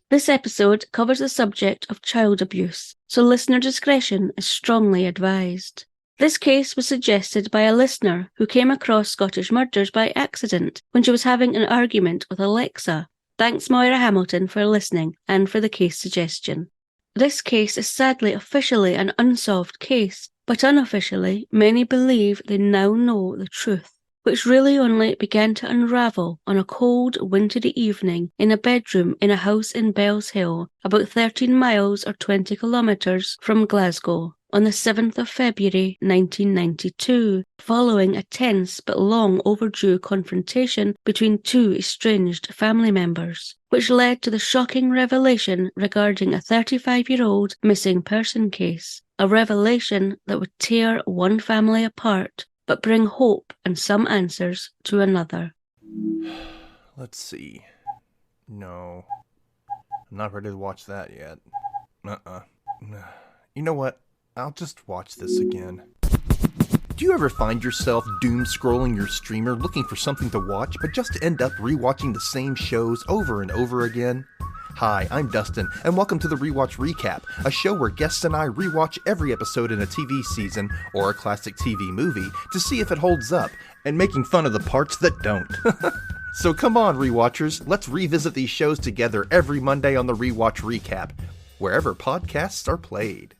This episode covers the subject of child abuse, so listener discretion is strongly advised. This case was suggested by a listener who came across Scottish Murders by accident when she was having an argument with Alexa. Thanks Moira Hamilton for listening and for the case suggestion. This case is sadly officially an unsolved case, but unofficially many believe they now know the truth, which really only began to unravel on a cold, wintry evening in a bedroom in a house in Bells Hill, about 13 miles or 20 kilometres from Glasgow, on the 7th of February 1992, following a tense but long overdue confrontation between two estranged family members, which led to the shocking revelation regarding a 35-year-old missing person case, a revelation that would tear one family apart but bring hope and some answers to another. Let's see. No. I'm not ready to watch that yet. You know what? I'll just watch this again. Do you ever find yourself doom-scrolling your streamer looking for something to watch, but just end up rewatching the same shows over and over again? Hi, I'm Dustin, and welcome to the Rewatch Recap, a show where guests and I rewatch every episode in a TV season or a classic TV movie to see if it holds up, and making fun of the parts that don't. So come on, rewatchers, let's revisit these shows together every Monday on the Rewatch Recap, wherever podcasts are played.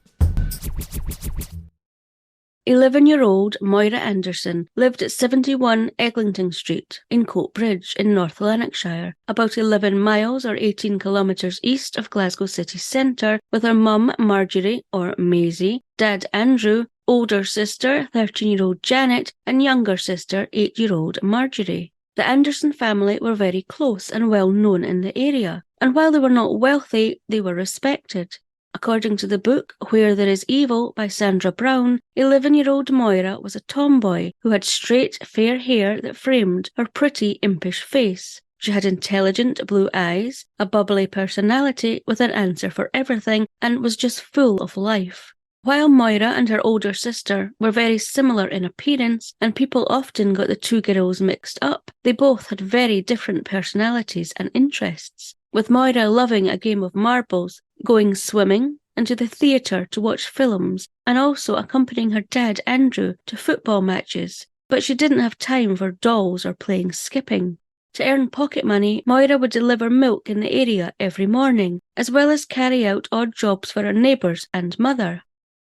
11-year-old Moira Anderson lived at 71 Eglinton Street in Coatbridge in North Lanarkshire, about 11 miles or 18 kilometres east of Glasgow city centre, with her mum Marjorie, or Maisie, dad Andrew, older sister 13-year-old Janet, and younger sister 8-year-old Marjorie. The Anderson family were very close and well known in the area, and while they were not wealthy, they were respected. According to the book Where There Is Evil by Sandra Brown, 11-year-old Moira was a tomboy who had straight, fair hair that framed her pretty, impish face. She had intelligent blue eyes, a bubbly personality with an answer for everything, and was just full of life. While Moira and her older sister were very similar in appearance, and people often got the two girls mixed up, they both had very different personalities and interests, with Moira loving a game of marbles, going swimming, and to the theatre to watch films, and also accompanying her dad Andrew to football matches. But she didn't have time for dolls or playing skipping. To earn pocket money, Moira would deliver milk in the area every morning, as well as carry out odd jobs for her neighbours and mother.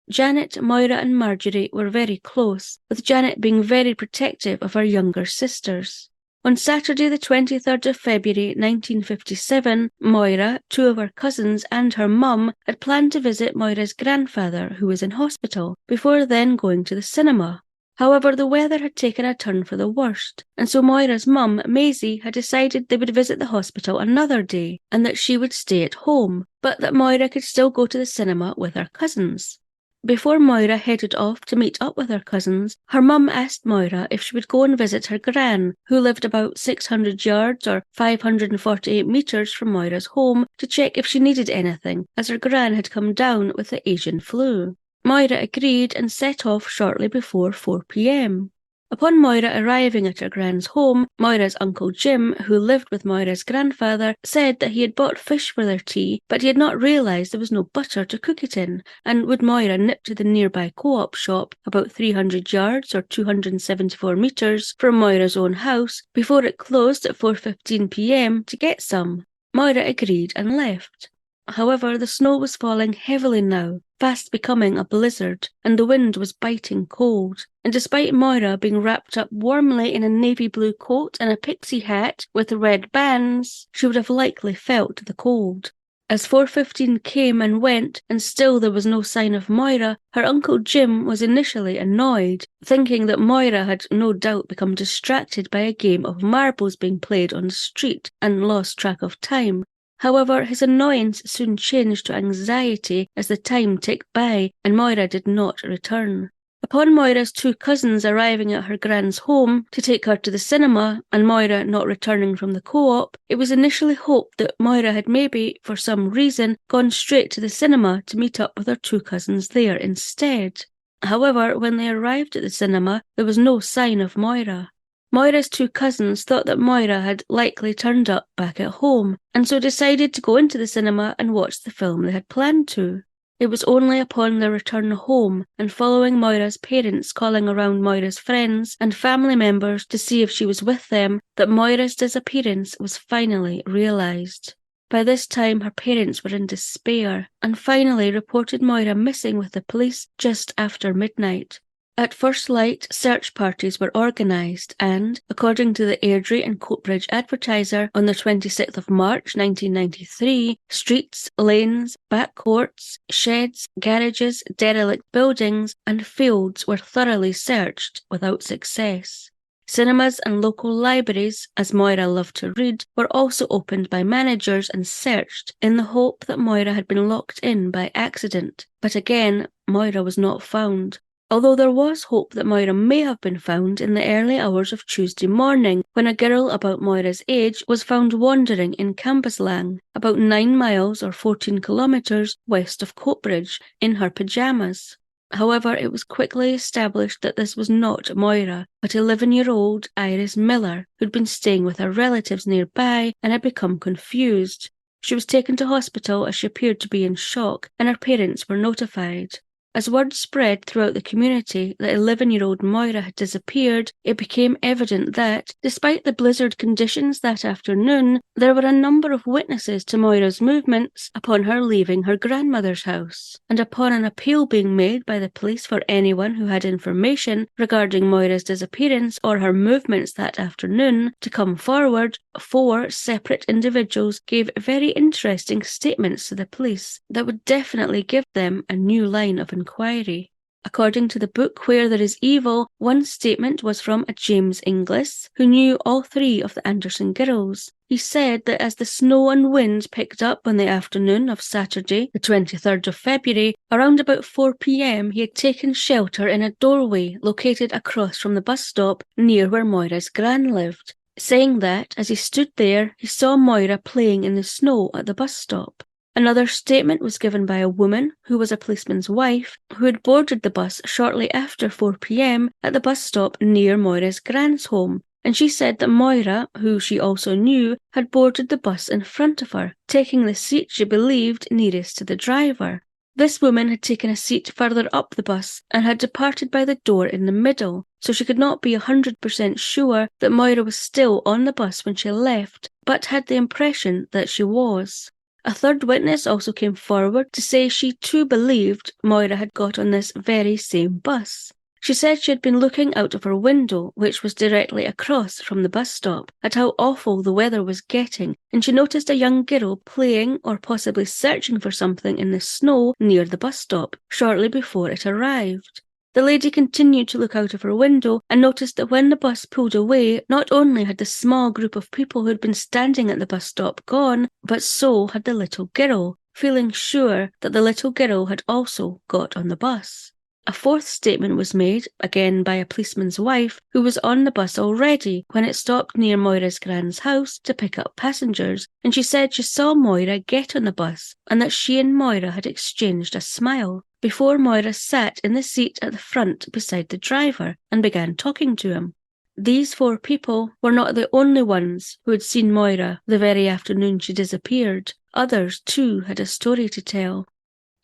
Janet, Moira and Marjorie were very close, with Janet being very protective of her younger sisters. On Saturday the 23rd of February 1957, Moira, two of her cousins and her mum had planned to visit Moira's grandfather, who was in hospital, before then going to the cinema. However, the weather had taken a turn for the worst, and so Moira's mum, Maisie, had decided they would visit the hospital another day, and that she would stay at home, but that Moira could still go to the cinema with her cousins. Before Moira headed off to meet up with her cousins, her mum asked Moira if she would go and visit her gran, who lived about 600 yards or 548 metres from Moira's home, to check if she needed anything, as her gran had come down with the Asian flu. Moira agreed and set off shortly before 4 p.m. Upon Moira arriving at her gran's home, Moira's Uncle Jim, who lived with Moira's grandfather, said that he had bought fish for their tea, but he had not realised there was no butter to cook it in, and would Moira nip to the nearby co-op shop, about 300 yards or 274 metres from Moira's own house, before it closed at 4:15 p.m. to get some. Moira agreed and left. However, the snow was falling heavily now, fast becoming a blizzard, and the wind was biting cold. And despite Moira being wrapped up warmly in a navy blue coat and a pixie hat with red bands, she would have likely felt the cold. As 4:15 came and went, and still there was no sign of Moira, her Uncle Jim was initially annoyed, thinking that Moira had no doubt become distracted by a game of marbles being played on the street and lost track of time. However, his annoyance soon changed to anxiety as the time ticked by and Moira did not return. Upon Moira's two cousins arriving at her gran's home to take her to the cinema and Moira not returning from the co-op, it was initially hoped that Moira had maybe, for some reason, gone straight to the cinema to meet up with her two cousins there instead. However, when they arrived at the cinema, there was no sign of Moira. Moira's two cousins thought that Moira had likely turned up back at home, and so decided to go into the cinema and watch the film they had planned to. It was only upon their return home and following Moira's parents calling around Moira's friends and family members to see if she was with them that Moira's disappearance was finally realised. By this time, her parents were in despair and finally reported Moira missing with the police just after midnight. At first light, search parties were organised and, according to the Airdrie and Coatbridge Advertiser on the 26th of March 1993, streets, lanes, back courts, sheds, garages, derelict buildings and fields were thoroughly searched without success. Cinemas and local libraries, as Moira loved to read, were also opened by managers and searched in the hope that Moira had been locked in by accident. But again, Moira was not found. Although there was hope that Moira may have been found in the early hours of Tuesday morning, when a girl about Moira's age was found wandering in Cambuslang, about 9 miles or 14 kilometres west of Coatbridge, in her pyjamas. However, it was quickly established that this was not Moira, but 11-year-old Iris Miller, who'd been staying with her relatives nearby and had become confused. She was taken to hospital as she appeared to be in shock, and her parents were notified. As word spread throughout the community that 11-year-old Moira had disappeared, it became evident that, despite the blizzard conditions that afternoon, there were a number of witnesses to Moira's movements upon her leaving her grandmother's house. And upon an appeal being made by the police for anyone who had information regarding Moira's disappearance or her movements that afternoon to come forward, 4 separate individuals gave very interesting statements to the police that would definitely give them a new line of inquiry. According to the book Where There Is Evil, one statement was from a James Inglis, who knew all 3 of the Anderson girls. He said that as the snow and wind picked up on the afternoon of Saturday, the 23rd of February, around about 4 p.m, he had taken shelter in a doorway located across from the bus stop near where Moira's gran lived, saying that, as he stood there, he saw Moira playing in the snow at the bus stop. Another statement was given by a woman who was a policeman's wife who had boarded the bus shortly after 4 p.m. at the bus stop near Moira's gran's home, and she said that Moira, who she also knew, had boarded the bus in front of her, taking the seat she believed nearest to the driver. This woman had taken a seat further up the bus and had departed by the door in the middle, so she could not be 100% sure that Moira was still on the bus when she left, but had the impression that she was. A third witness also came forward to say she too believed Moira had got on this very same bus. She said she had been looking out of her window, which was directly across from the bus stop, at how awful the weather was getting, and she noticed a young girl playing or possibly searching for something in the snow near the bus stop shortly before it arrived. The lady continued to look out of her window and noticed that when the bus pulled away, not only had the small group of people who had been standing at the bus stop gone, but so had the little girl, feeling sure that the little girl had also got on the bus. A fourth statement was made, again by a policeman's wife, who was on the bus already when it stopped near Moira's gran's house to pick up passengers, and she said she saw Moira get on the bus and that she and Moira had exchanged a smile before Moira sat in the seat at the front beside the driver and began talking to him. These 4 people were not the only ones who had seen Moira the very afternoon she disappeared. Others, too, had a story to tell.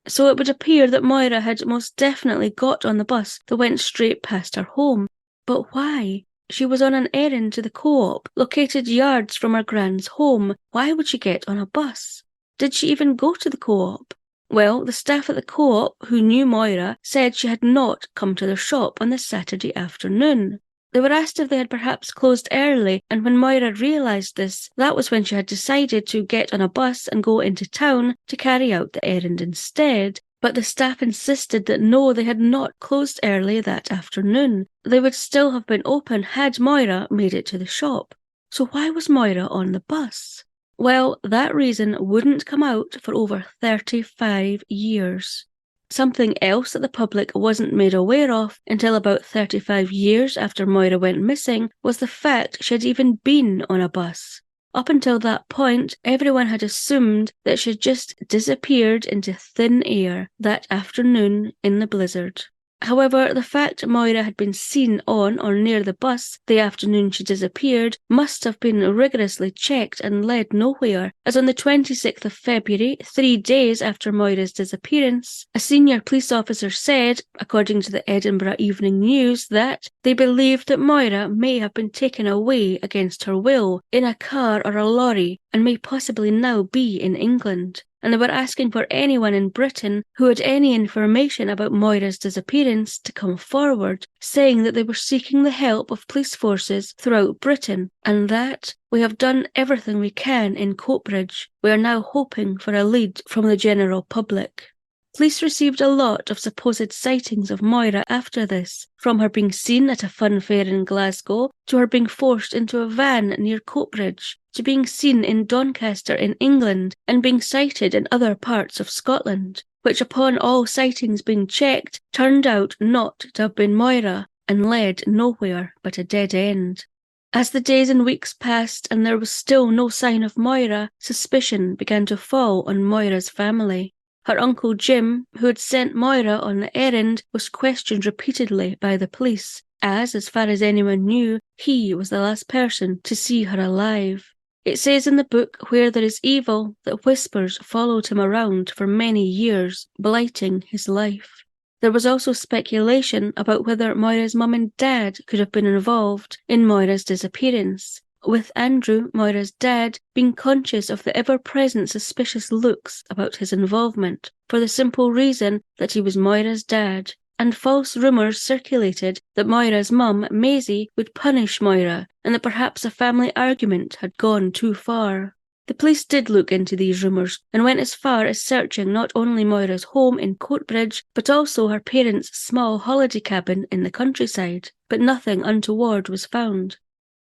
So it would appear that Moira had most definitely got on the bus that went straight past her home. But why? She was on an errand to the co-op, located yards from her gran's home. Why would she get on a bus? Did she even go to the co-op? Well, the staff at the co-op, who knew Moira, said she had not come to their shop on the Saturday afternoon. They were asked if they had perhaps closed early, and when Moira realised this, that was when she had decided to get on a bus and go into town to carry out the errand instead. But the staff insisted that no, they had not closed early that afternoon. They would still have been open had Moira made it to the shop. So why was Moira on the bus? Well, that reason wouldn't come out for over 35 years. Something else that the public wasn't made aware of until about 35 years after Moira went missing was the fact she had even been on a bus. Up until that point, everyone had assumed that she had just disappeared into thin air that afternoon in the blizzard. However, the fact Moira had been seen on or near the bus the afternoon she disappeared must have been rigorously checked and led nowhere, as on the 26th of February, 3 days after Moira's disappearance, a senior police officer said, according to the Edinburgh Evening News, that they believed that Moira may have been taken away against her will in a car or a lorry and may possibly now be in England. And they were asking for anyone in Britain who had any information about Moira's disappearance to come forward, saying that they were seeking the help of police forces throughout Britain, and that we have done everything we can in Coatbridge. We are now hoping for a lead from the general public. Police received a lot of supposed sightings of Moira after this, from her being seen at a fun fair in Glasgow, to her being forced into a van near Coatbridge, to being seen in Doncaster in England, and being sighted in other parts of Scotland, which upon all sightings being checked, turned out not to have been Moira, and led nowhere but a dead end. As the days and weeks passed and there was still no sign of Moira, suspicion began to fall on Moira's family. Her uncle Jim, who had sent Moira on the errand, was questioned repeatedly by the police, as far as anyone knew, he was the last person to see her alive. It says in the book Where There Is Evil that whispers followed him around for many years, blighting his life. There was also speculation about whether Moira's mum and dad could have been involved in Moira's disappearance, with Andrew, Moira's dad, being conscious of the ever-present suspicious looks about his involvement, for the simple reason that he was Moira's dad, and false rumours circulated that Moira's mum, Maisie, would punish Moira, and that perhaps a family argument had gone too far. The police did look into these rumours, and went as far as searching not only Moira's home in Coatbridge, but also her parents' small holiday cabin in the countryside, but nothing untoward was found.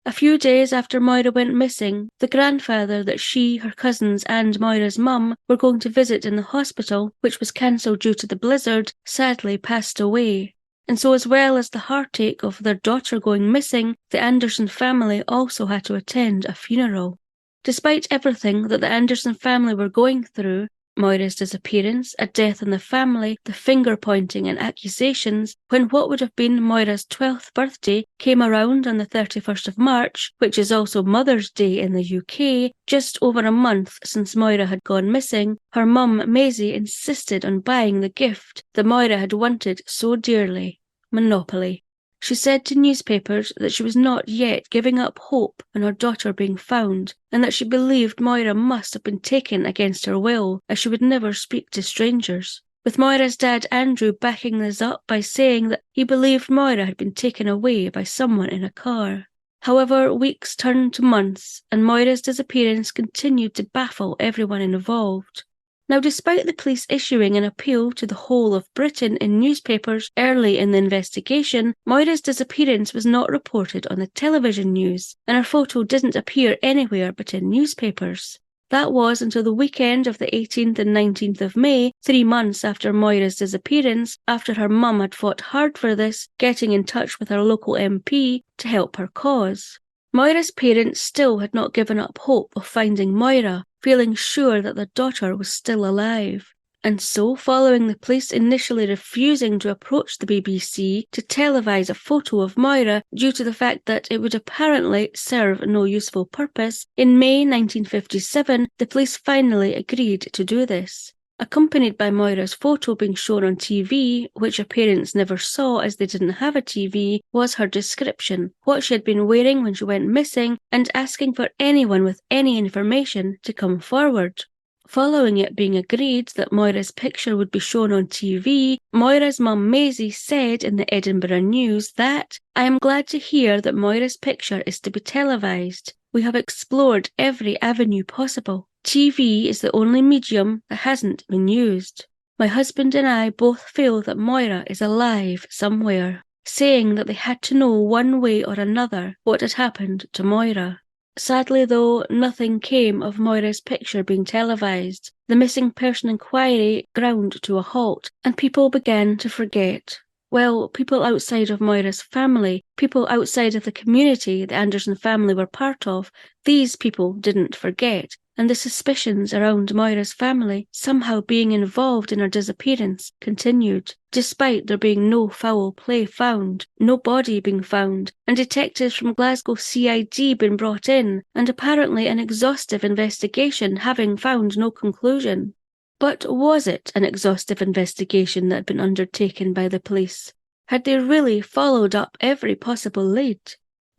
A few days after Moira went missing, the grandfather that she, her cousins and Moira's mum were going to visit in the hospital, which was cancelled due to the blizzard, sadly passed away. And so, as well as the heartache of their daughter going missing, the Anderson family also had to attend a funeral. Despite everything that the Anderson family were going through, Moira's disappearance, a death in the family, the finger-pointing and accusations, when what would have been Moira's 12th birthday came around on the 31st of March, which is also Mother's Day in the UK, just over a month since Moira had gone missing, her mum Maisie insisted on buying the gift that Moira had wanted so dearly, Monopoly. She said to newspapers that she was not yet giving up hope on her daughter being found, and that she believed Moira must have been taken against her will, as she would never speak to strangers, with Moira's dad Andrew backing this up by saying that he believed Moira had been taken away by someone in a car. However, weeks turned to months, and Moira's disappearance continued to baffle everyone involved. Now, despite the police issuing an appeal to the whole of Britain in newspapers early in the investigation, Moira's disappearance was not reported on the television news, and her photo didn't appear anywhere but in newspapers. That was until the weekend of the 18th and 19th of May, 3 months after Moira's disappearance, after her mum had fought hard for this, getting in touch with her local MP to help her cause. Moira's parents still had not given up hope of finding Moira, feeling sure that their daughter was still alive. And so, following the police initially refusing to approach the BBC to televise a photo of Moira due to the fact that it would apparently serve no useful purpose, in May 1957 the police finally agreed to do this. Accompanied by Moira's photo being shown on TV, which her parents never saw as they didn't have a TV, was her description, what she had been wearing when she went missing, and asking for anyone with any information to come forward. Following it being agreed that Moira's picture would be shown on TV, Moira's mum Maisie said in the Edinburgh News that, "I am glad to hear that Moira's picture is to be televised. We have explored every avenue possible. TV is the only medium that hasn't been used. My husband and I both feel that Moira is alive somewhere," saying that they had to know one way or another what had happened to Moira. Sadly though, nothing came of Moira's picture being televised. The missing person inquiry ground to a halt, and people began to forget. Well, people outside of Moira's family, people outside of the community the Anderson family were part of, these people didn't forget, and the suspicions around Moira's family somehow being involved in her disappearance continued, despite there being no foul play found, no body being found, and detectives from Glasgow CID being brought in, and apparently an exhaustive investigation having found no conclusion. But was it an exhaustive investigation that had been undertaken by the police? Had they really followed up every possible lead?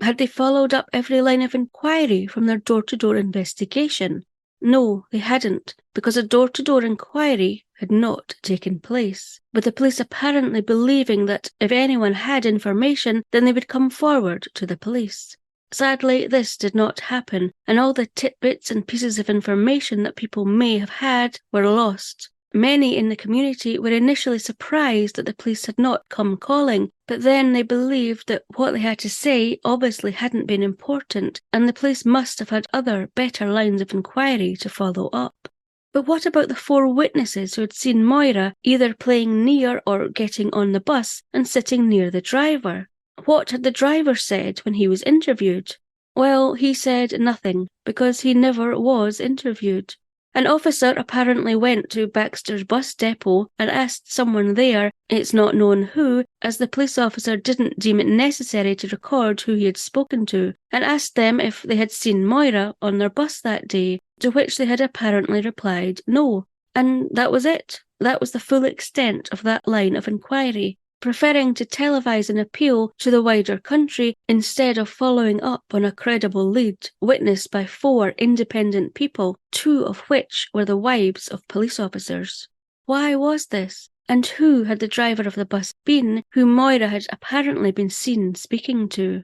Had they followed up every line of inquiry from their door-to-door investigation? No, they hadn't, because a door-to-door inquiry had not taken place, with the police apparently believing that if anyone had information, then they would come forward to the police. Sadly, this did not happen, and all the tidbits and pieces of information that people may have had were lost. Many in the community were initially surprised that the police had not come calling, but then they believed that what they had to say obviously hadn't been important, and the police must have had other, better lines of inquiry to follow up. But what about the 4 witnesses who had seen Moira either playing near or getting on the bus and sitting near the driver? What had the driver said when he was interviewed? Well, he said nothing, because he never was interviewed. An officer apparently went to Baxter's bus depot and asked someone there, it's not known who, as the police officer didn't deem it necessary to record who he had spoken to, and asked them if they had seen Moira on their bus that day, to which they had apparently replied no. And that was it. That was the full extent of that line of inquiry, preferring to televise an appeal to the wider country instead of following up on a credible lead witnessed by 4 independent people, 2 of which were the wives of police officers. Why was this? And who had the driver of the bus been whom Moira had apparently been seen speaking to?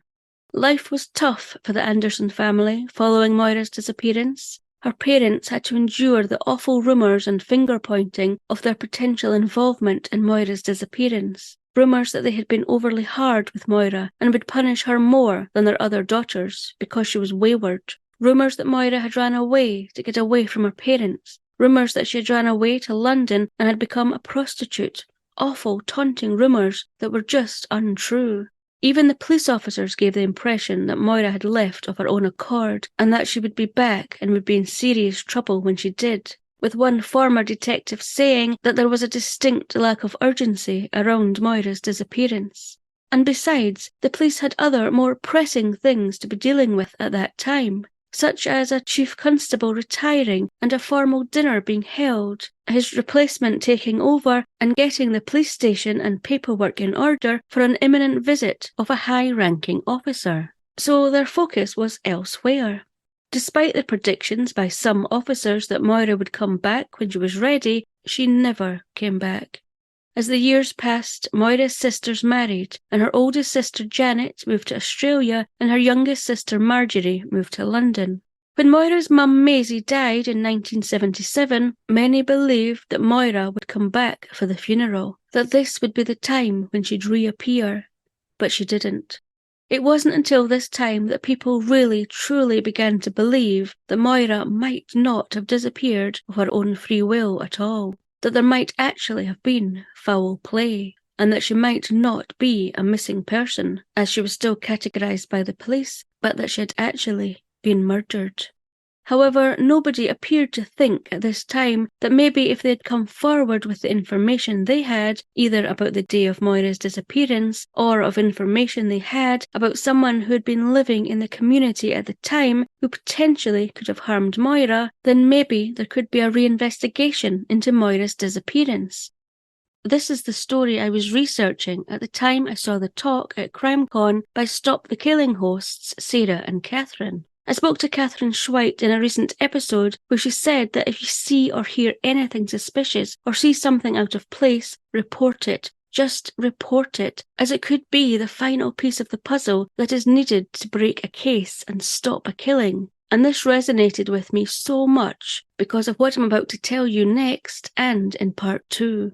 Life was tough for the Anderson family following Moira's disappearance. Her parents had to endure the awful rumours and finger-pointing of their potential involvement in Moira's disappearance. Rumours that they had been overly hard with Moira and would punish her more than their other daughters because she was wayward. Rumours that Moira had ran away to get away from her parents. Rumours that she had ran away to London and had become a prostitute. Awful, taunting rumours that were just untrue. Even the police officers gave the impression that Moira had left of her own accord and that she would be back and would be in serious trouble when she did, with one former detective saying that there was a distinct lack of urgency around Moira's disappearance. And besides, the police had other, more pressing things to be dealing with at that time, such as a chief constable retiring and a formal dinner being held, his replacement taking over and getting the police station and paperwork in order for an imminent visit of a high-ranking officer. So their focus was elsewhere. Despite the predictions by some officers that Moira would come back when she was ready, she never came back. As the years passed, Moira's sisters married, and her oldest sister Janet moved to Australia, and her youngest sister Marjorie moved to London. When Moira's mum Maisie died in 1977, many believed that Moira would come back for the funeral, that this would be the time when she'd reappear. But she didn't. It wasn't until this time that people really, truly began to believe that Moira might not have disappeared of her own free will at all, that there might actually have been foul play, and that she might not be a missing person, as she was still categorised by the police, but that she had actually been murdered. However, nobody appeared to think at this time that maybe if they had come forward with the information they had, either about the day of Moira's disappearance, or of information they had about someone who had been living in the community at the time who potentially could have harmed Moira, then maybe there could be a reinvestigation into Moira's disappearance. This is the story I was researching at the time I saw the talk at CrimeCon by Stop the Killing hosts Sarah and Catherine. I spoke to Catherine Schweit in a recent episode where she said that if you see or hear anything suspicious or see something out of place, report it. Just report it, as it could be the final piece of the puzzle that is needed to break a case and stop a killing. And this resonated with me so much because of what I'm about to tell you next and in part 2.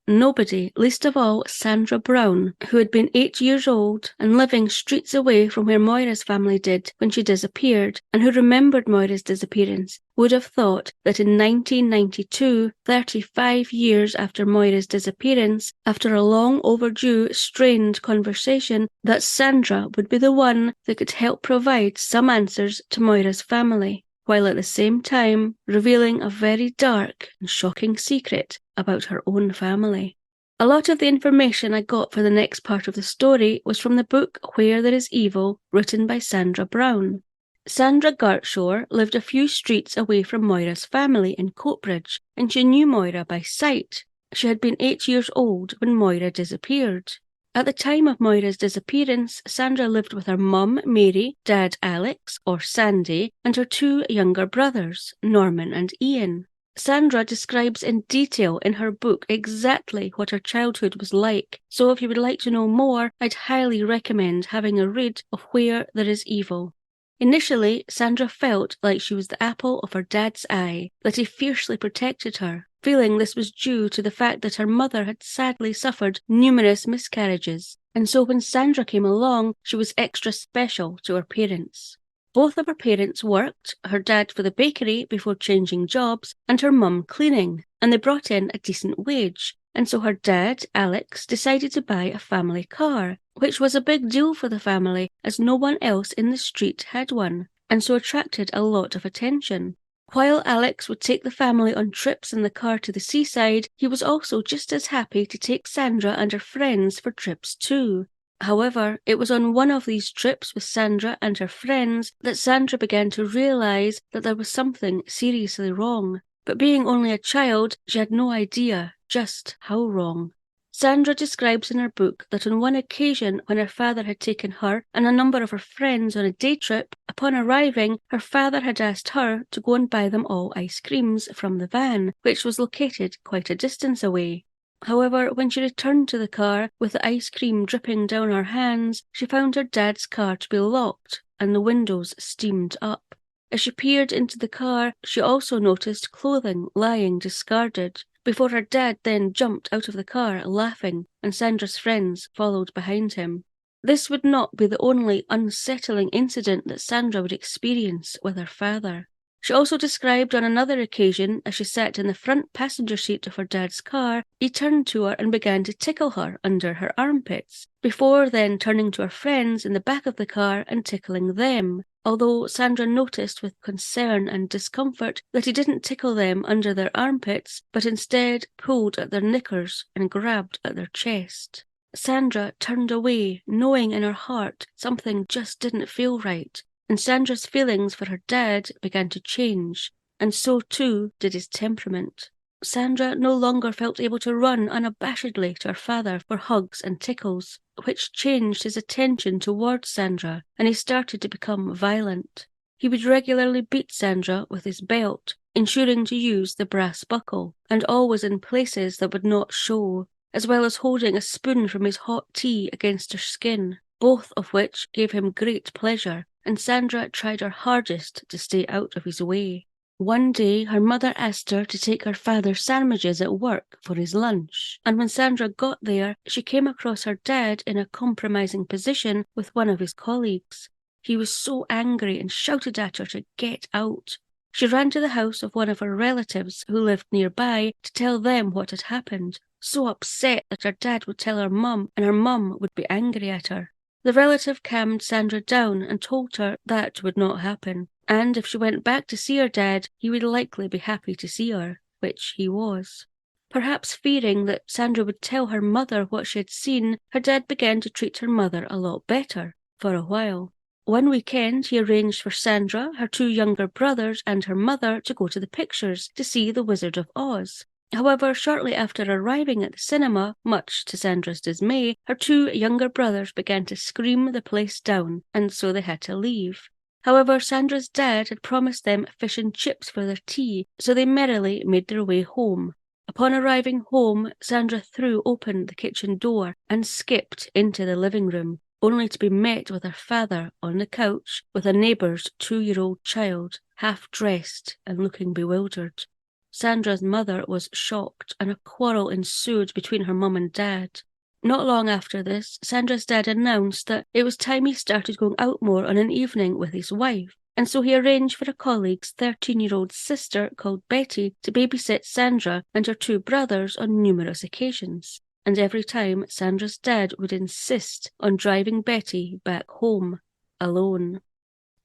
Nobody, least of all Sandra Brown, who had been 8 years old and living streets away from where Moira's family did when she disappeared, and who remembered Moira's disappearance, would have thought that in 1992, 35 years after Moira's disappearance, after a long overdue, strained conversation, that Sandra would be the one that could help provide some answers to Moira's family. while at the same time revealing a very dark and shocking secret about her own family. A lot of the information I got for the next part of the story was from the book Where There Is Evil, written by Sandra Brown. Sandra Gartshaw lived a few streets away from Moira's family in Coatbridge, and she knew Moira by sight. She had been 8 years old when Moira disappeared. At the time of Moira's disappearance, Sandra lived with her mum, Mary, dad, Alex, or Sandy, and her 2 younger brothers, Norman and Ian. Sandra describes in detail in her book exactly what her childhood was like, so if you would like to know more, I'd highly recommend having a read of Where There Is Evil. Initially, Sandra felt like she was the apple of her dad's eye, that he fiercely protected her, feeling this was due to the fact that her mother had sadly suffered numerous miscarriages, and so when Sandra came along, she was extra special to her parents. Both of her parents worked, her dad for the bakery before changing jobs, and her mum cleaning, and they brought in a decent wage, and so her dad, Alex, decided to buy a family car, which was a big deal for the family as no one else in the street had one, and so attracted a lot of attention. While Alex would take the family on trips in the car to the seaside, he was also just as happy to take Sandra and her friends for trips too. However, it was on one of these trips with Sandra and her friends that Sandra began to realise that there was something seriously wrong. But being only a child, she had no idea just how wrong. Sandra describes in her book that on one occasion when her father had taken her and a number of her friends on a day trip, upon arriving, her father had asked her to go and buy them all ice creams from the van, which was located quite a distance away. However, when she returned to the car, with the ice cream dripping down her hands, she found her dad's car to be locked and the windows steamed up. As she peered into the car, she also noticed clothing lying discarded, before her dad then jumped out of the car laughing, and Sandra's friends followed behind him. This would not be the only unsettling incident that Sandra would experience with her father. She also described on another occasion, as she sat in the front passenger seat of her dad's car, he turned to her and began to tickle her under her armpits, before then turning to her friends in the back of the car and tickling them, although Sandra noticed with concern and discomfort that he didn't tickle them under their armpits, but instead pulled at their knickers and grabbed at their chest. Sandra turned away, knowing in her heart something just didn't feel right, and Sandra's feelings for her dad began to change, and so too did his temperament. Sandra no longer felt able to run unabashedly to her father for hugs and tickles, which changed his attention towards Sandra, and he started to become violent. He would regularly beat Sandra with his belt, ensuring to use the brass buckle, and always in places that would not show, as well as holding a spoon from his hot tea against her skin, both of which gave him great pleasure, and Sandra tried her hardest to stay out of his way. One day, her mother asked her to take her father sandwiches at work for his lunch, and when Sandra got there, she came across her dad in a compromising position with one of his colleagues. He was so angry and shouted at her to get out. She ran to the house of one of her relatives who lived nearby to tell them what had happened, so upset that her dad would tell her mum and her mum would be angry at her. The relative calmed Sandra down and told her that would not happen, and if she went back to see her dad, he would likely be happy to see her, which he was. Perhaps fearing that Sandra would tell her mother what she had seen, her dad began to treat her mother a lot better, for a while. One weekend, he arranged for Sandra, her 2 younger brothers, and her mother to go to the pictures to see The Wizard of Oz. However, shortly after arriving at the cinema, much to Sandra's dismay, her 2 younger brothers began to scream the place down, and so they had to leave. However, Sandra's dad had promised them fish and chips for their tea, so they merrily made their way home. Upon arriving home, Sandra threw open the kitchen door and skipped into the living room, only to be met with her father on the couch with a neighbour's 2-year-old child, half-dressed and looking bewildered. Sandra's mother was shocked, and a quarrel ensued between her mum and dad. Not long after this, Sandra's dad announced that it was time he started going out more on an evening with his wife, and so he arranged for a colleague's 13-year-old sister called Betty to babysit Sandra and her 2 brothers on numerous occasions, and every time Sandra's dad would insist on driving Betty back home, alone.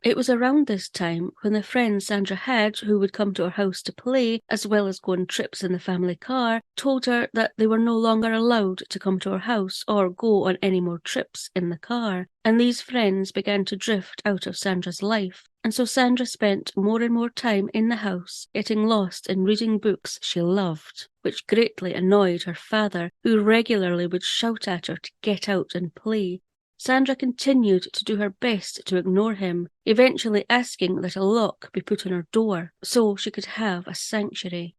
It was around this time when the friends Sandra had who would come to her house to play, as well as go on trips in the family car, told her that they were no longer allowed to come to her house or go on any more trips in the car, and these friends began to drift out of Sandra's life. And so Sandra spent more and more time in the house, getting lost in reading books she loved, which greatly annoyed her father, who regularly would shout at her to get out and play. Sandra continued to do her best to ignore him, eventually asking that a lock be put on her door so she could have a sanctuary.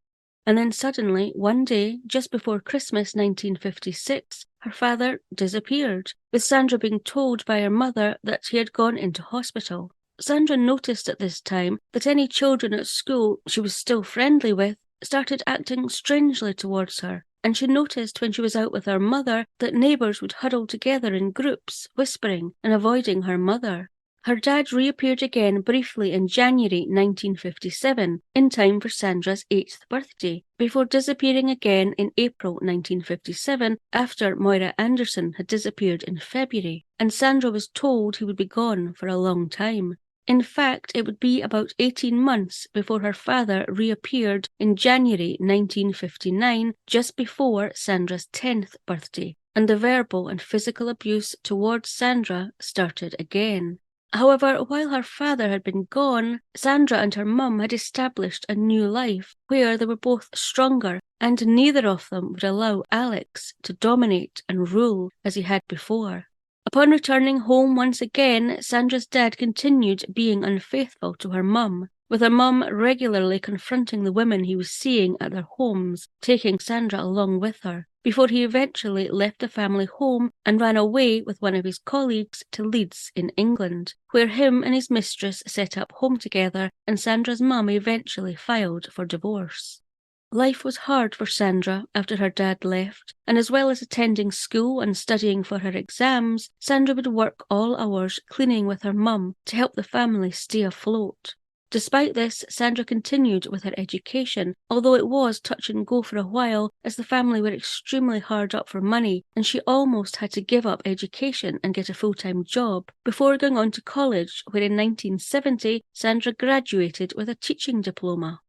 And then suddenly, one day, just before Christmas 1956, her father disappeared, with Sandra being told by her mother that he had gone into hospital. Sandra noticed at this time that any children at school she was still friendly with started acting strangely towards her, and she noticed when she was out with her mother that neighbours would huddle together in groups, whispering and avoiding her mother. Her dad reappeared again briefly in January 1957, in time for Sandra's 8th birthday, before disappearing again in April 1957 after Moira Anderson had disappeared in February, and Sandra was told he would be gone for a long time. In fact, it would be about 18 months before her father reappeared in January 1959, just before Sandra's 10th birthday, and the verbal and physical abuse towards Sandra started again. However, while her father had been gone, Sandra and her mum had established a new life where they were both stronger, and neither of them would allow Alex to dominate and rule as he had before. Upon returning home once again, Sandra's dad continued being unfaithful to her mum, with her mum regularly confronting the women he was seeing at their homes, taking Sandra along with her, before he eventually left the family home and ran away with one of his colleagues to Leeds in England, where him and his mistress set up home together, and Sandra's mum eventually filed for divorce. Life was hard for Sandra after her dad left, and as well as attending school and studying for her exams, Sandra would work all hours cleaning with her mum to help the family stay afloat. Despite this, Sandra continued with her education, although it was touch and go for a while as the family were extremely hard up for money and she almost had to give up education and get a full-time job before going on to college, where in 1970 Sandra graduated with a teaching diploma.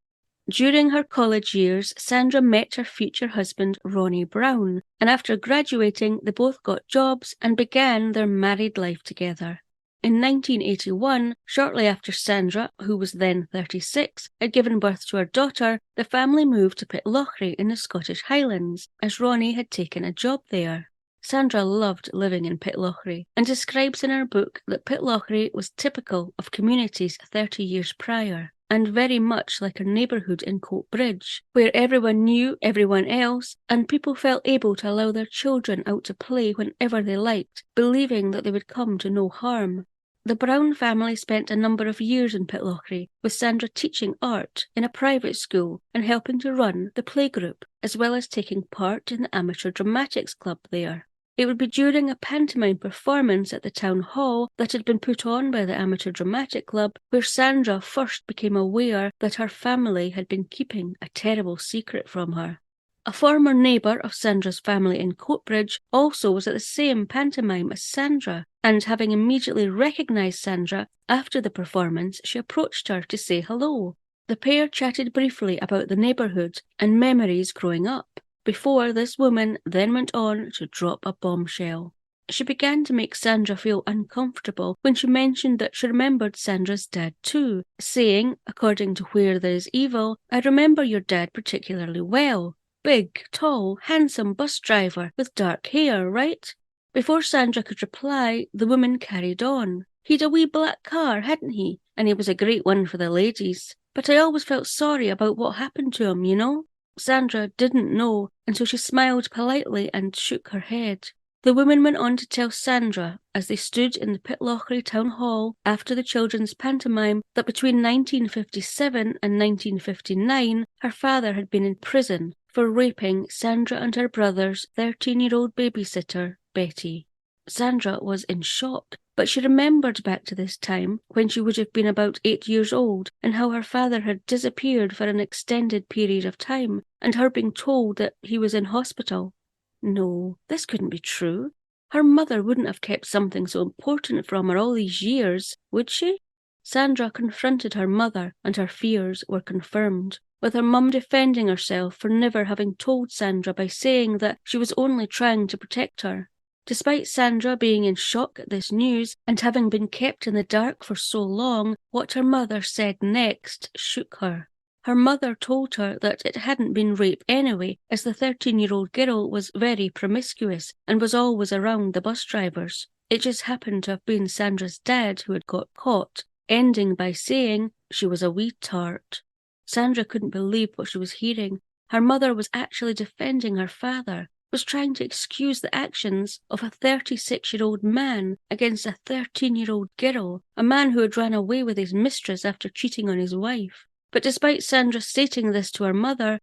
During her college years, Sandra met her future husband, Ronnie Brown, and after graduating, they both got jobs and began their married life together. In 1981, shortly after Sandra, who was then 36, had given birth to her daughter, the family moved to Pitlochry in the Scottish Highlands, as Ronnie had taken a job there. Sandra loved living in Pitlochry and describes in her book that Pitlochry was typical of communities 30 years prior, and very much like her neighbourhood in Coatbridge, where everyone knew everyone else and people felt able to allow their children out to play whenever they liked, believing that they would come to no harm. The Brown family spent a number of years in Pitlochry, with Sandra teaching art in a private school and helping to run the playgroup, as well as taking part in the amateur dramatics club there. It would be during a pantomime performance at the town hall that had been put on by the Amateur Dramatic Club where Sandra first became aware that her family had been keeping a terrible secret from her. A former neighbour of Sandra's family in Coatbridge also was at the same pantomime as Sandra, and having immediately recognised Sandra after the performance, she approached her to say hello. The pair chatted briefly about the neighbourhood and memories growing up, before this woman then went on to drop a bombshell. She began to make Sandra feel uncomfortable when she mentioned that she remembered Sandra's dad too, saying, according to Where There Is Evil, "I remember your dad particularly well. Big, tall, handsome bus driver with dark hair, right?" Before Sandra could reply, the woman carried on. "He'd a wee black car, hadn't he? And he was a great one for the ladies. But I always felt sorry about what happened to him, you know." Sandra didn't know, and so she smiled politely and shook her head. The woman went on to tell Sandra, as they stood in the Pitlochry town hall after the children's pantomime, that between 1957 and 1959, her father had been in prison for raping Sandra and her brother's 13-year-old babysitter, Betty. Sandra was in shock, but she remembered back to this time, when she would have been about 8 years old, and how her father had disappeared for an extended period of time, and her being told that he was in hospital. No, this couldn't be true. Her mother wouldn't have kept something so important from her all these years, would she? Sandra confronted her mother and her fears were confirmed, with her mum defending herself for never having told Sandra by saying that she was only trying to protect her. Despite Sandra being in shock at this news and having been kept in the dark for so long, what her mother said next shook her. Her mother told her that it hadn't been rape anyway, as the 13-year-old girl was very promiscuous and was always around the bus drivers. It just happened to have been Sandra's dad who had got caught, ending by saying she was a wee tart. Sandra couldn't believe what she was hearing. Her mother was actually defending her father, was trying to excuse the actions of a 36-year-old man against a 13-year-old girl, a man who had run away with his mistress after cheating on his wife. But despite Sandra stating this to her mother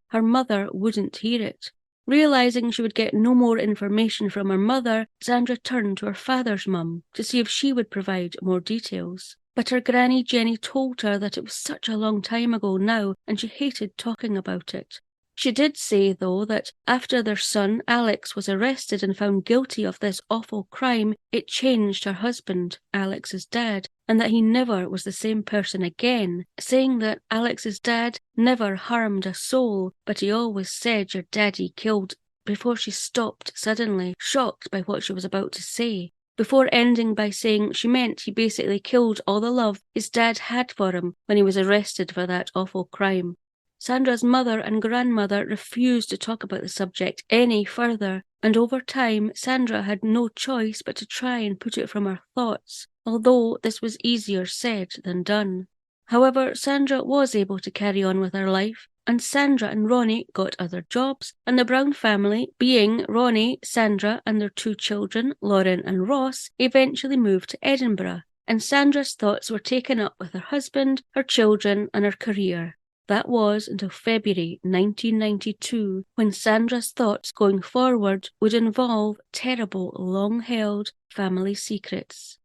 wouldn't hear it. Realising she would get no more information from her mother, Sandra turned to her father's mum to see if she would provide more details. But her granny Jenny told her that it was such a long time ago now and she hated talking about it. She did say, though, that after their son Alex was arrested and found guilty of this awful crime, it changed her husband, Alex's dad, and that he never was the same person again, saying that Alex's dad never harmed a soul, but he always said your daddy killed, before she stopped suddenly, shocked by what she was about to say, before ending by saying she meant he basically killed all the love his dad had for him when he was arrested for that awful crime. Sandra's mother and grandmother refused to talk about the subject any further, and over time Sandra had no choice but to try and put it from her thoughts, although this was easier said than done. However, Sandra was able to carry on with her life, and Sandra and Ronnie got other jobs, and the Brown family, being Ronnie, Sandra and their 2 children, Lauren and Ross, eventually moved to Edinburgh, and Sandra's thoughts were taken up with her husband, her children and her career. That was until February 1992, when Sandra's thoughts going forward would involve terrible, long-held family secrets.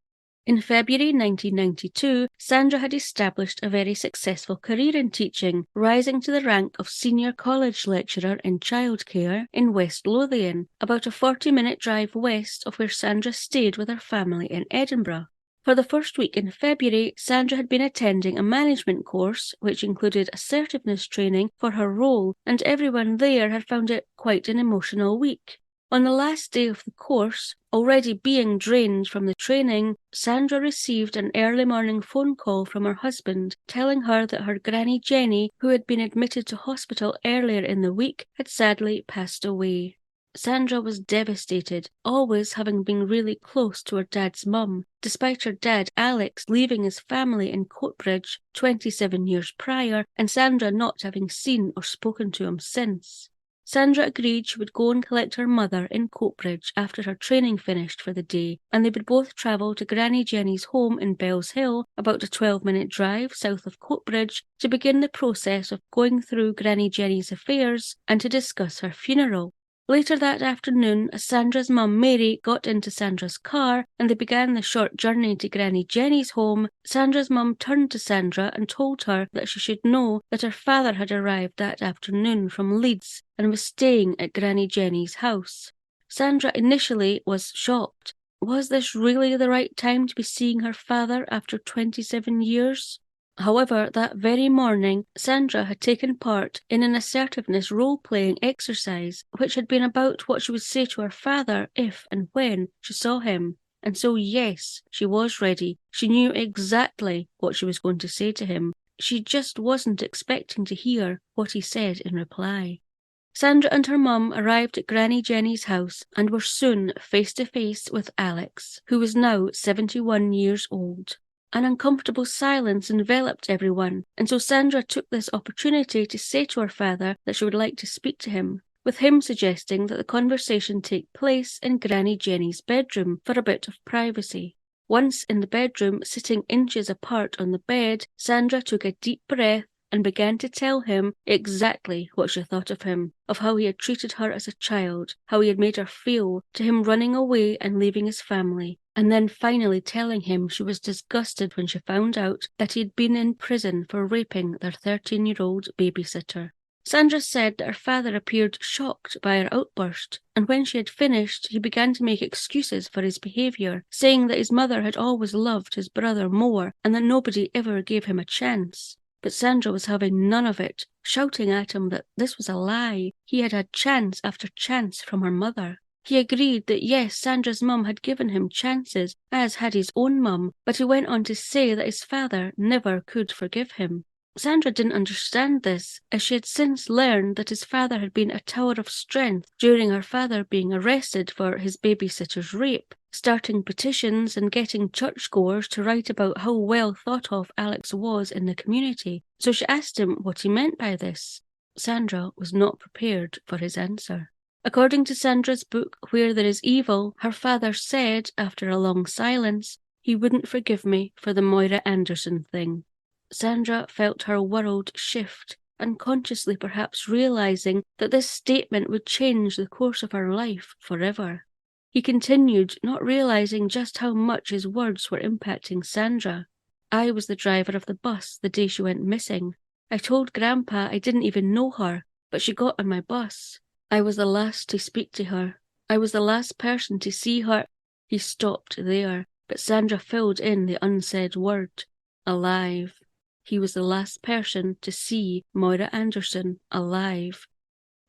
In February 1992, Sandra had established a very successful career in teaching, rising to the rank of senior college lecturer in childcare in West Lothian, about a 40-minute drive west of where Sandra stayed with her family in Edinburgh. For the first week in February, Sandra had been attending a management course, which included assertiveness training for her role, and everyone there had found it quite an emotional week. On the last day of the course, already being drained from the training, Sandra received an early morning phone call from her husband, telling her that her granny Jenny, who had been admitted to hospital earlier in the week, had sadly passed away. Sandra was devastated, always having been really close to her dad's mum, despite her dad Alex leaving his family in Coatbridge 27 years prior, and Sandra not having seen or spoken to him since. Sandra agreed she would go and collect her mother in Coatbridge after her training finished for the day, and they would both travel to Granny Jenny's home in Bells Hill, about a 12-minute drive south of Coatbridge, to begin the process of going through Granny Jenny's affairs and to discuss her funeral. Later that afternoon, as Sandra's mum Mary got into Sandra's car and they began the short journey to Granny Jenny's home, Sandra's mum turned to Sandra and told her that she should know that her father had arrived that afternoon from Leeds and was staying at Granny Jenny's house. Sandra initially was shocked. Was this really the right time to be seeing her father after 27 years? However, that very morning, Sandra had taken part in an assertiveness role-playing exercise, which had been about what she would say to her father if and when she saw him. And so yes, she was ready. She knew exactly what she was going to say to him. She just wasn't expecting to hear what he said in reply. Sandra and her mum arrived at Granny Jenny's house and were soon face to face with Alex, who was now 71 years old. An uncomfortable silence enveloped everyone, and so Sandra took this opportunity to say to her father that she would like to speak to him, with him suggesting that the conversation take place in Granny Jenny's bedroom for a bit of privacy. Once in the bedroom, sitting inches apart on the bed, Sandra took a deep breath and began to tell him exactly what she thought of him, of how he had treated her as a child, how he had made her feel, to him running away and leaving his family, and then finally telling him she was disgusted when she found out that he had been in prison for raping their 13-year-old babysitter. Sandra said that her father appeared shocked by her outburst, and when she had finished, he began to make excuses for his behaviour, saying that his mother had always loved his brother more and that nobody ever gave him a chance. But Sandra was having none of it, shouting at him that this was a lie. He had had chance after chance from her mother. He agreed that yes, Sandra's mum had given him chances, as had his own mum, but he went on to say that his father never could forgive him. Sandra didn't understand this, as she had since learned that his father had been a tower of strength during her father being arrested for his babysitter's rape, starting petitions and getting churchgoers to write about how well thought of Alex was in the community. So she asked him what he meant by this. Sandra was not prepared for his answer. According to Sandra's book, Where There Is Evil, her father said, after a long silence, he wouldn't forgive me for the Moira Anderson thing. Sandra felt her world shift, unconsciously perhaps realizing that this statement would change the course of her life forever. He continued, not realizing just how much his words were impacting Sandra. I was the driver of the bus the day she went missing. I told Grandpa I didn't even know her, but she got on my bus. I was the last to speak to her. I was the last person to see her. He stopped there, but Sandra filled in the unsaid word. Alive. He was the last person to see Moira Anderson alive.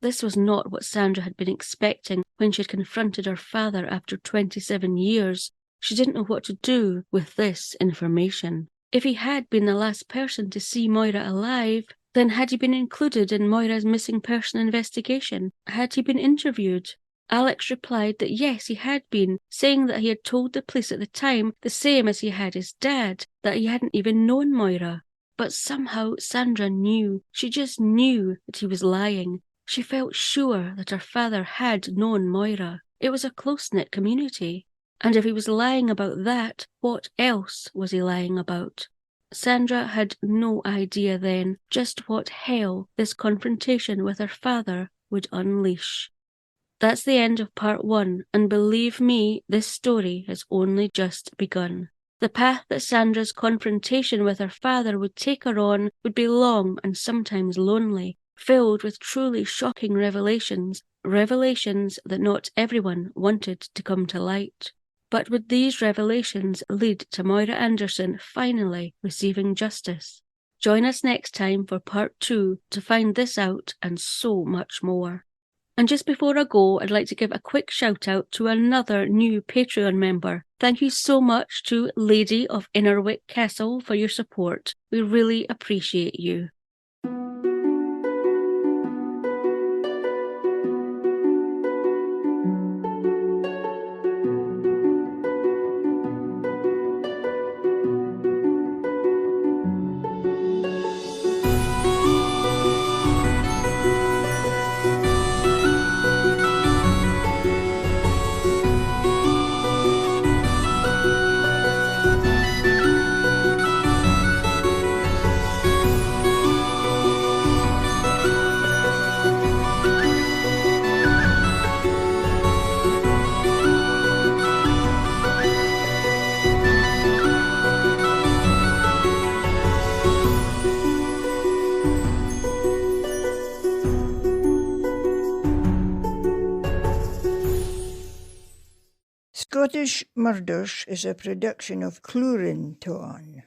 This was not what Sandra had been expecting when she had confronted her father after 27 years. She didn't know what to do with this information. If he had been the last person to see Moira alive, then had he been included in Moira's missing person investigation? Had he been interviewed? Alex replied that yes, he had been, saying that he had told the police at the time the same as he had his dad, that he hadn't even known Moira. But somehow Sandra knew. She just knew that he was lying. She felt sure that her father had known Moira. It was a close-knit community. And if he was lying about that, what else was he lying about? Sandra had no idea then just what hell this confrontation with her father would unleash. That's the end of part 1, and believe me, this story has only just begun. The path that Sandra's confrontation with her father would take her on would be long and sometimes lonely, filled with truly shocking revelations that not everyone wanted to come to light. But would these revelations lead to Moira Anderson finally receiving justice? Join us next time for part 2 to find this out and so much more. And just before I go, I'd like to give a quick shout out to another new Patreon member. Thank you so much to Lady of Innerwick Castle for your support. We really appreciate you. Scottish Murders is a production of Clurin Ton.